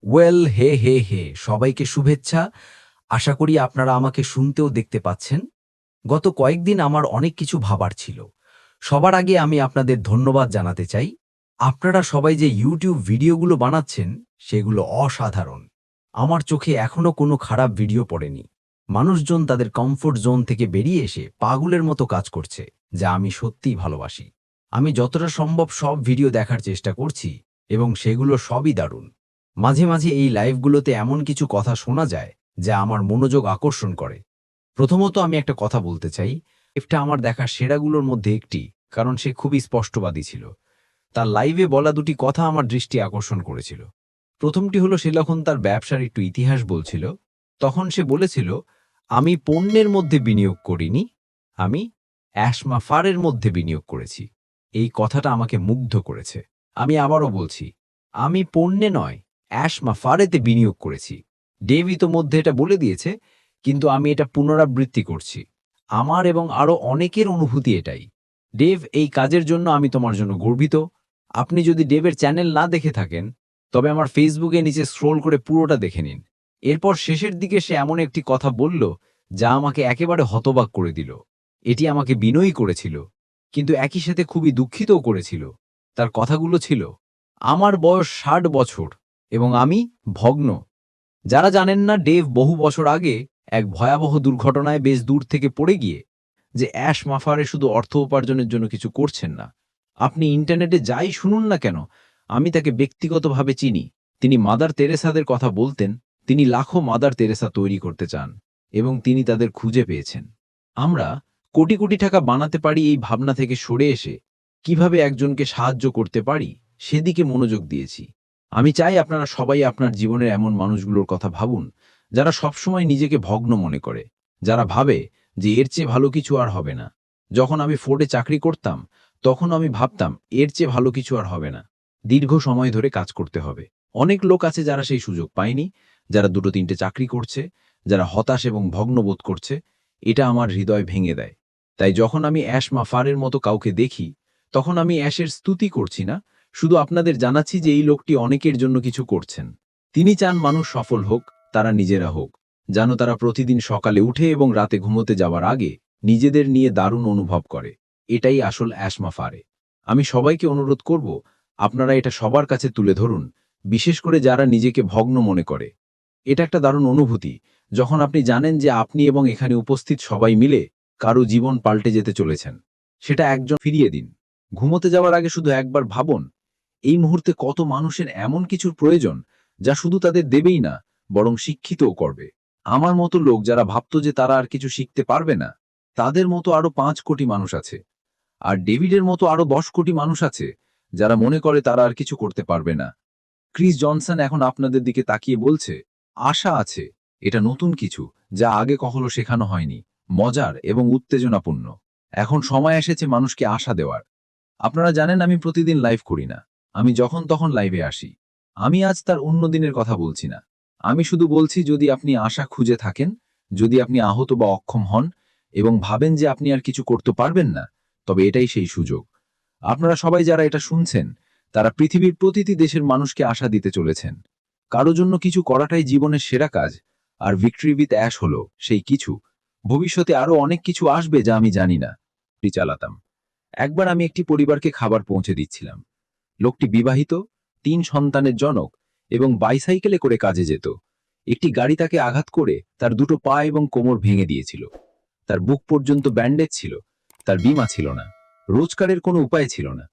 হে হে হে সবাইকে শুভেচ্ছা। আশা করি আপনারা আমাকে শুনতেও দেখতে পাচ্ছেন। গত কয়েকদিন আমার অনেক কিছু ভাবার ছিল। সবার আগে আমি আপনাদের ধন্যবাদ জানাতে চাই। আপনারা সবাই যে ইউটিউব ভিডিওগুলো বানাচ্ছেন সেগুলো অসাধারণ। আমার চোখে এখনো কোনো খারাপ ভিডিও পড়েনি। মানুষজন তাদের কমফোর্ট জোন থেকে বেরিয়ে এসে পাগলের মতো কাজ করছে, যা আমি সত্যিই ভালোবাসি। আমি যতটা সম্ভব সব ভিডিও দেখার চেষ্টা করছি এবং সেগুলো সবই দারুণ। মাঝে মাঝে এই লাইভগুলোতে এমন কিছু কথা শোনা যায় যা আমার মনোযোগ আকর্ষণ করে। প্রথমত আমি একটা কথা বলতে চাই, এটা আমার দেখা সেরাগুলোর মধ্যে একটি, কারণ সে খুবই স্পষ্টবাদী ছিল। তার লাইভে বলা দুটি কথা আমার দৃষ্টি আকর্ষণ করেছিল। প্রথমটি হলো সে যখন তার ব্যবসার একটু ইতিহাস বলছিল, তখন সে বলেছিল, আমি পণ্যের মধ্যে বিনিয়োগ করিনি, আমি অ্যাশমাফারের মধ্যে বিনিয়োগ করেছি। এই কথাটা আমাকে মুগ্ধ করেছে। আমি আবারও বলছি, আমি পণ্যে নয়, অ্যাশমাফারেতে বিনিয়োগ করেছি। ডেভ ইতোমধ্যে এটা বলে দিয়েছে, কিন্তু আমি এটা পুনরাবৃত্তি করছি। আমার এবং আরও অনেকের অনুভূতি এটাই। ডেভ, এই কাজের জন্য আমি তোমার জন্য গর্বিত। আপনি যদি ডেভের চ্যানেল না দেখে থাকেন, তবে আমার ফেসবুকে নিচে স্ক্রোল করে পুরোটা দেখে নিন। এরপর শেষের দিকে সে এমন একটি কথা বলল, যা আমাকে একেবারে হতবাক করে দিল। এটি আমাকে বিনয়ী করেছিল, কিন্তু একই সাথে খুবই দুঃখিতও করেছিল। তার কথাগুলো ছিল, আমার বয়স 60 বছর এবং আমি ভগ্ন। যারা জানেন না, ডেভ বহু বছর আগে এক ভয়াবহ দুর্ঘটনায় বেশ দূর থেকে পড়ে গিয়ে যে অ্যাশ মাফারে শুধু অর্থ উপার্জনের জন্য কিছু করছেন না। আপনি ইন্টারনেটে যাই শুনুন না কেন, আমি তাকে ব্যক্তিগতভাবে চিনি। তিনি মাদার তেরেসাদের কথা বলতেন। তিনি লাখো মাদার তেরেসা তৈরি করতে চান এবং তিনি তাদের খুঁজে পেয়েছেন। আমরা কোটি কোটি টাকা বানাতে পারি এই ভাবনা থেকে সরে এসে কিভাবে একজনকে সাহায্য করতে পারি সেদিকে মনোযোগ দিয়েছি। আমি চাই আপনারা সবাই আপনার জীবনের এমন মানুষগুলোর কথা ভাবুন, যারা সবসময় নিজেকে ভগ্ন মনে করে, যারা ভাবে যে এর চেয়ে ভালো কিছু আর হবে না। যখন আমি ফোর্ডে চাকরি করতাম, তখন আমি ভাবতাম এর চেয়ে ভালো কিছু আর হবে না। দীর্ঘ সময় ধরে কাজ করতে হবে। অনেক লোক আছে যারা সেই সুযোগ পায়নি, যারা দুটো তিনটে চাকরি করছে, যারা হতাশ এবং ভগ্ন বোধ করছে। এটা আমার হৃদয় ভেঙে দেয়। তাই যখন আমি অ্যাশ মাফারের মতো কাউকে দেখি, তখন আমি অ্যাশের স্তুতি করছি না, শুধু আপনাদের জানাচ্ছি যে এই লোকটি অনেকের জন্য কিছু করছেন। তিনি চান মানুষ সফল হোক, তারা নিজেরা হোক, যেন তারা প্রতিদিন সকালে উঠে এবং রাতে ঘুমোতে যাওয়ার আগে নিজেদের নিয়ে দারুণ অনুভব করে। এটাই আসল অ্যাশমাফারে। আমি সবাইকে অনুরোধ করব, আপনারা এটা সবার কাছে তুলে ধরুন, বিশেষ করে যারা নিজেকে ভগ্ন মনে করে। এটা একটা দারুণ অনুভূতি, যখন আপনি জানেন যে আপনি এবং এখানে উপস্থিত সবাই মিলে কারো জীবন পাল্টে যেতে চলেছেন। সেটা একজন ফিরিয়ে দিন। ঘুমোতে যাওয়ার আগে শুধু একবার ভাবুন, এই মুহূর্তে কত মানুষের এমন কিছুর প্রয়োজন যা শুধু তাদের দেবেই না, বরং শিক্ষিতও করবে। আমার মতো লোক যারা ভাবত যে তারা আর কিছু শিখতে পারবে না, তাদের মতো আরো 5 কোটি মানুষ আছে। আর ডেভিডের মতো আরো 10 কোটি মানুষ আছে যারা মনে করে তারা আর কিছু করতে পারবে না। ক্রিস জনসন এখন আপনাদের দিকে তাকিয়ে বলছে, আশা আছে। এটা নতুন কিছু, যা আগে কখনো শেখানো হয়নি, মজার এবং উত্তেজনাপূর্ণ। এখন সময় এসেছে মানুষকে আশা দেওয়ার। আপনারা জানেন আমি প্রতিদিন লাইভ করি না, আমি যখন তখন লাইভে আসি। আমি আজ তার অন্য দিনের কথা বলছি না। আমি শুধু বলছি, যদি আপনি আশা খুঁজে থাকেন, যদি আপনি আহত বা অক্ষম হন এবং ভাবেন যে আপনি আর কিছু করতে পারবেন না, তবে এটাই সেই সুযোগ। আপনারা সবাই যারা এটা শুনছেন, তারা পৃথিবীর প্রতিটি দেশের মানুষকে আশা দিতে চলেছেন। কারো জন্য কিছু করাটাই জীবনের সেরা কাজ, আর ভিক্টরি উইথ অ্যাশ হলো সেই কিছু। ভবিষ্যতে আরো অনেক কিছু আসবে যা আমি জানি না। চালাতাম। একবার আমি একটি পরিবারকে খাবার পৌঁছে দিচ্ছিলাম। লোকটি বিবাহিত, 3 সন্তানের জনক এবং বাইসাইকেলে করে কাজে যেত। একটি গাড়ি তাকে আঘাত করে তার দুটো পা এবং কোমর ভেঙে দিয়েছিল। তার বুক পর্যন্ত ব্যান্ডেজ ছিল। তার বীমা ছিল না। রোজগারের কোনো উপায় ছিল না।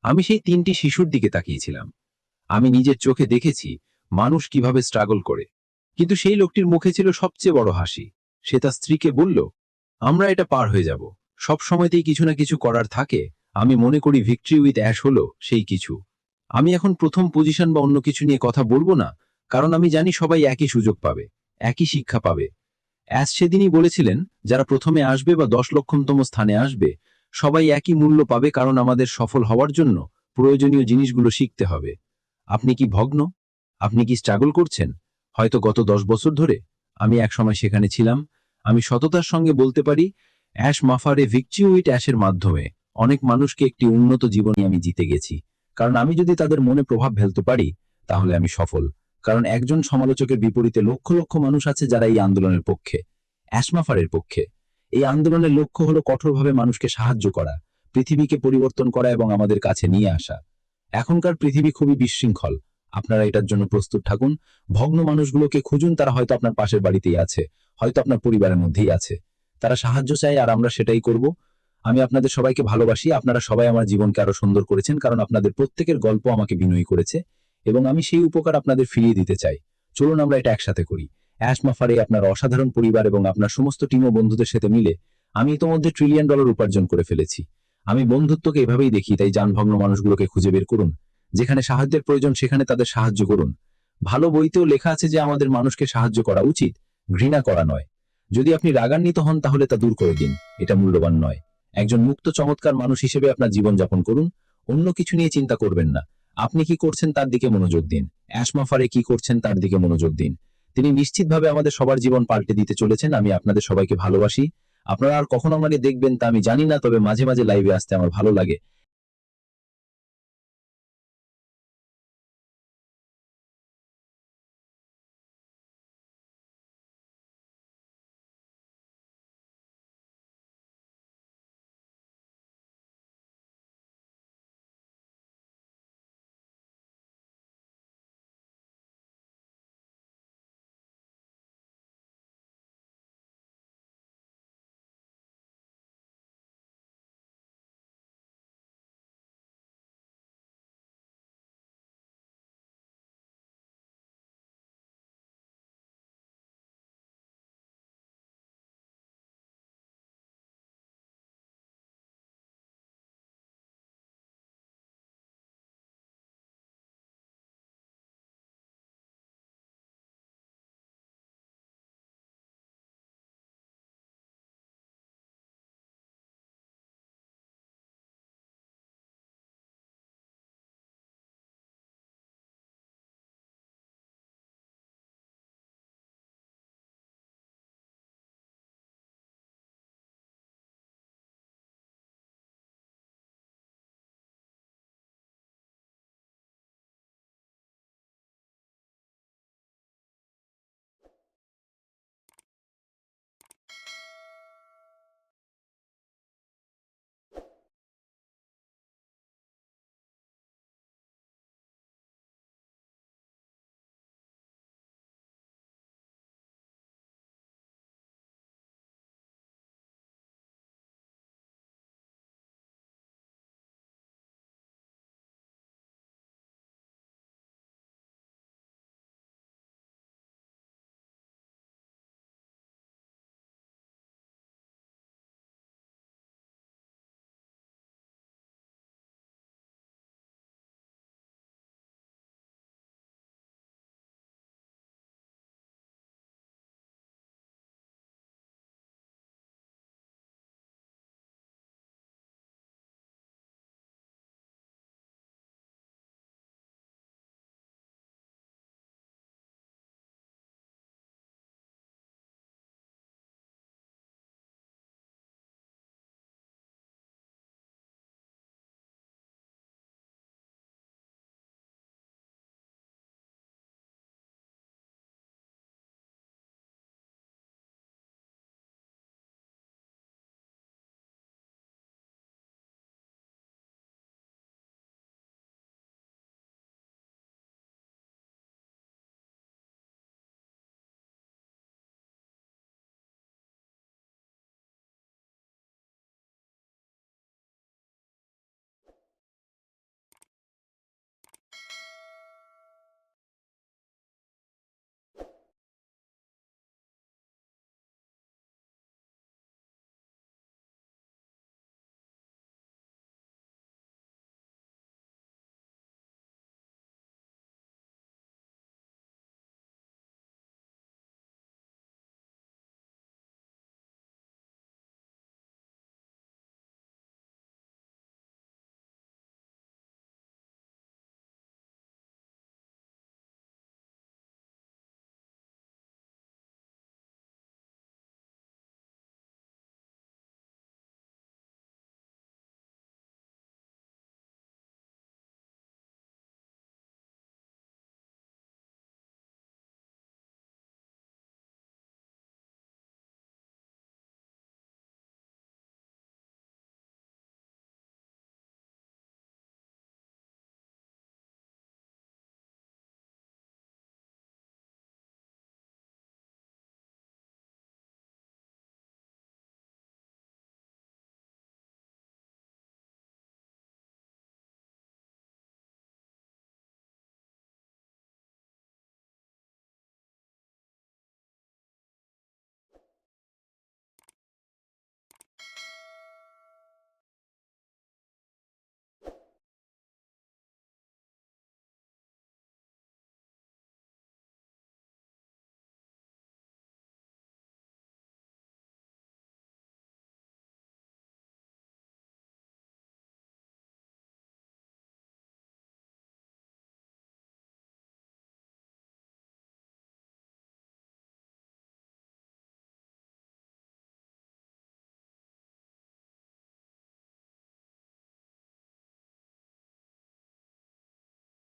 আমি সেই 3টি শিশুর দিকে তাকিয়েছিলাম। আমি নিজের চোখে দেখেছি মানুষ কিভাবে স্ট্রাগল করে। কিন্তু সেই লোকটির মুখে ছিল সবচেয়ে বড় হাসি। সে তার স্ত্রীকে বলল, আমরা এটা পার হয়ে যাব। সব সময়তেই কিছু না কিছু করার থাকে। আমি মনে করি ভিক্টরি উইথ অ্যাশ হলো সেই কিছু। আমি এখন প্রথম পজিশন বা অন্য কিছু নিয়ে কথা বলবো না, কারণ আমি জানি সবাই একই সুযোগ পাবে, একই শিক্ষা পাবে। অ্যাশ সেদিনই বলেছিলেন, যারা প্রথমে আসবে বা 10 লক্ষতম স্থানে আসবে, সবাই একই মূল্য পাবে, কারণ আমাদের সফল হওয়ার জন্য প্রয়োজনীয় জিনিসগুলো শিখতে হবে। আপনি কি ভগ্ন? আপনি কি স্ট্রাগল করছেন? হয়তো গত 10 বছর ধরে। আমি একসময় সেখানে ছিলাম। আমি সততার সঙ্গে বলতে পারি, অ্যাশ মাফারে ভিক্টরি উইথ অ্যাশের মাধ্যমে অনেক মানুষকে একটি উন্নত জীবনে আমি জিতে গেছি। কারণ আমি যদি তাদের মনে প্রভাব ফেলতে পারি, তাহলে আমি সফল। কারণ একজন সমালোচকের বিপরীতে লক্ষ লক্ষ মানুষ আছে যারা এই আন্দোলনের পক্ষে, অ্যাশমাফারের পক্ষে। এই আন্দোলনের লক্ষ্য হলো কঠোরভাবে মানুষকে সাহায্য করা, পৃথিবীকে পরিবর্তন করা এবং আমাদের কাছে নিয়ে আসা। এখনকার পৃথিবী খুবই বিশৃঙ্খল। আপনারা এটার জন্য প্রস্তুত থাকুন। ভগ্ন মানুষগুলোকে খুঁজুন, তারা হয়তো আপনার পাশের বাড়িতেই আছে, হয়তো আপনার পরিবারের মধ্যেই আছে। তারা সাহায্য চায় আর আমরা সেটাই করব। আমি আপনাদের সবাইকে ভালোবাসি। আপনারা সবাই আমার জীবনকে আরো সুন্দর করেছেন, কারণ আপনাদের প্রত্যেকের গল্প আমাকে বিনয়ী করেছে এবং আমি সেই উপকার আপনাদের ফিরিয়ে দিতে চাই। চলুন আমরা এটা একসাথে করি। অ্যাশমাফারে আপনার অসাধারণ পরিবার এবং আপনার সমস্ত টিম ও বন্ধুদের সাথে মিলে আমি ইতোমধ্যে $1 ট্রিলিয়ন উপার্জন করে ফেলেছি। আমি বন্ধুত্বকে এভাবেই দেখি, তাই যানভগ্ন মানুষগুলোকে খুঁজে বের করুন। যেখানে সাহায্যের প্রয়োজন সেখানে তাদের সাহায্য করুন। ভালো বইতেও লেখা আছে যে আমাদের মানুষকে সাহায্য করা উচিত, ঘৃণা করা নয়। যদি আপনি রাগান্বিত হন তাহলে তা দূর করে দিন, এটা মূল্যবান নয়। একজন মুক্ত চমৎকার মানুষ হিসেবে আপনার জীবন যাপন করুন, অন্য কিছু নিয়ে চিন্তা করবেন না। আপনি কি করছেন তার দিকে মনোযোগ দিন। অ্যাশমাফারে কি করছেন তার দিকে মনোযোগ দিন। তিনি নিশ্চিতভাবে আমাদের সবার জীবন পাল্টে দিতে চলেছেন। আমি আপনাদের সবাইকে ভালোবাসি। আপনারা আর কখন আমাকে দেখবেন তা আমি জানি না, তবে মাঝে মাঝে লাইভে আসতে আমার ভালো লাগে।